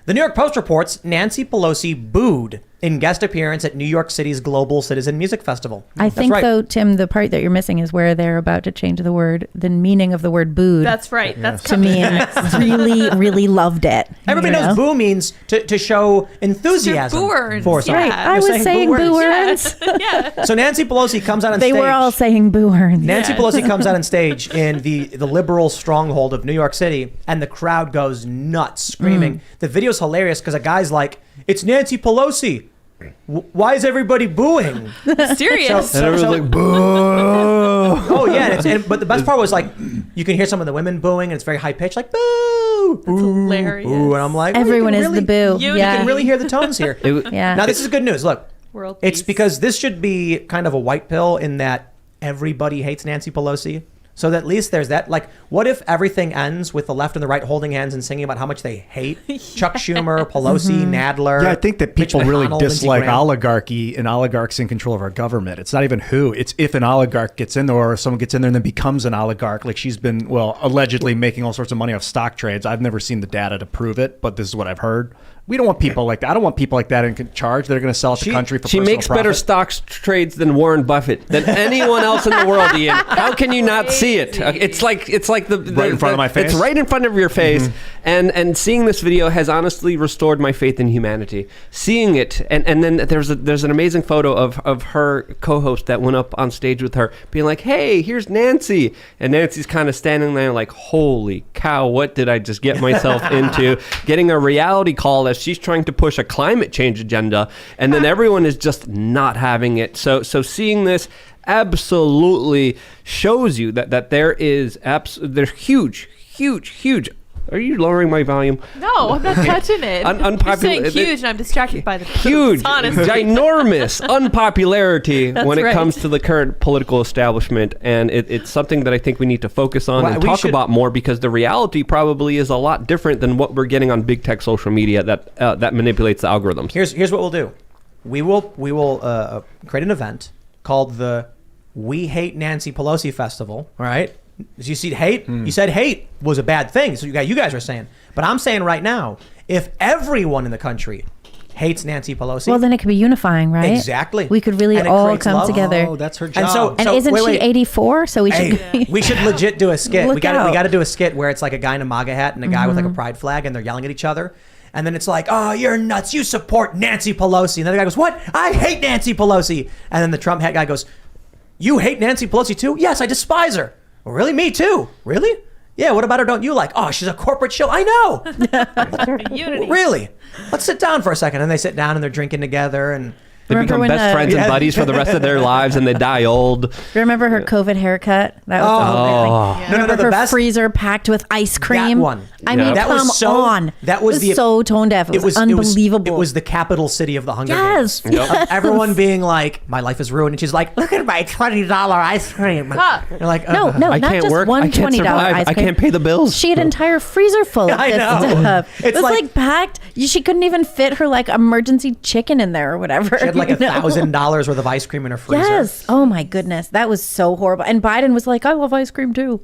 The New York Post reports Nancy Pelosi booed in guest appearance at New York City's Global Citizen Music Festival. I think, though, Tim, the part that you're missing is where they're about to change the meaning of the word booed. That's right. That's to me, really, really loved it. Everybody knows boo means to show enthusiasm for something. Right. I was saying boo-earns. Yeah. So Nancy Pelosi comes out on stage. They were all saying boo-earns. Nancy Pelosi comes out on stage in the liberal stronghold of New York City, and the crowd goes nuts, screaming. The video's hilarious because a guy's like, "It's Nancy Pelosi. Why is everybody booing?" Mysterious. And everyone's like, boo. Oh yeah, but the best part was like you can hear some of the women booing, and it's very high pitched, like boo, That's hilarious. boo, and I'm like, everyone is the boo. You can really hear the tones here. Now this is good news. Look, it's because this should be kind of a white pill in that everybody hates Nancy Pelosi. So that at least there's that. Like, what if everything ends with the left and the right holding hands and singing about how much they hate Chuck Schumer, Pelosi, Nadler? Yeah, I think that people really dislike Lindsey Graham. oligarchy and oligarchs in control of our government. It's not even who. It's if an oligarch gets in there or someone gets in there and then becomes an oligarch. Like she's been, allegedly making all sorts of money off stock trades. I've never seen the data to prove it, but this is what I've heard. We don't want people like that. I don't want people like that in charge. They're going to sell out the country for She personal makes profit. better stock trades than Warren Buffett, than anyone else in the world, Ian. How can you not see it? It's like the right in front of my face. It's right in front of your face. And seeing this video has honestly restored my faith in humanity. Seeing it, and then there's an amazing photo of her co-host that went up on stage with her, being like, "Hey, here's Nancy," and Nancy's kind of standing there like, "Holy cow, what did I just get myself into?" Getting a reality call as she's trying to push a climate change agenda, and then everyone is just not having it. So seeing this absolutely shows you that there's huge. Are you lowering my volume? No, I'm not touching it. You're saying huge, and I'm distracted by the huge, ginormous unpopularity when it comes to the current political establishment, and it's something that I think we need to focus on and talk about more, because the reality probably is a lot different than what we're getting on big tech social media that manipulates the algorithms. Here's what we'll do. We will create an event called the We Hate Nancy Pelosi Festival. All right. You see hate? You said hate was a bad thing. So you guys are saying. But I'm saying right now, if everyone in the country hates Nancy Pelosi. Well, then it could be unifying, right? Exactly. We could really all come together. Oh, that's her job. And isn't she 84? So we should. We should legit do a skit. We got out. to do a skit where it's like a guy in a MAGA hat and a guy with like a pride flag, and they're yelling at each other. And then it's like, "Oh, you're nuts. You support Nancy Pelosi." And then the guy goes, "What? I hate Nancy Pelosi." And then the Trump hat guy goes, "You hate Nancy Pelosi too?" "Yes, I despise her." "Well, really? Me too." "Really?" "Yeah, what about her don't you like?" "Oh, she's a corporate shill." "I know." Unity. "Really? Let's sit down for a second." And they sit down and they're drinking together, and they become best friends and buddies for the rest of their lives, and they die old. Remember her COVID haircut? That was the No, her the best freezer packed with ice cream. That one. I mean, that come was so, on. That was so tone deaf. It was unbelievable. It was the capital city of the Hunger Games. Of everyone being like, "My life is ruined," and she's like, "Look at my $20 ice cream." You're like, no, I not can't just work. one I can't $20 survive. ice cream. I can't pay the bills. She had an entire freezer full of I this know. stuff. It was like packed. She couldn't even fit her like emergency chicken in there or whatever. She had like $1,000 worth of ice cream in her freezer. Yes. Oh my goodness. That was so horrible. And Biden was like, "I love ice cream too."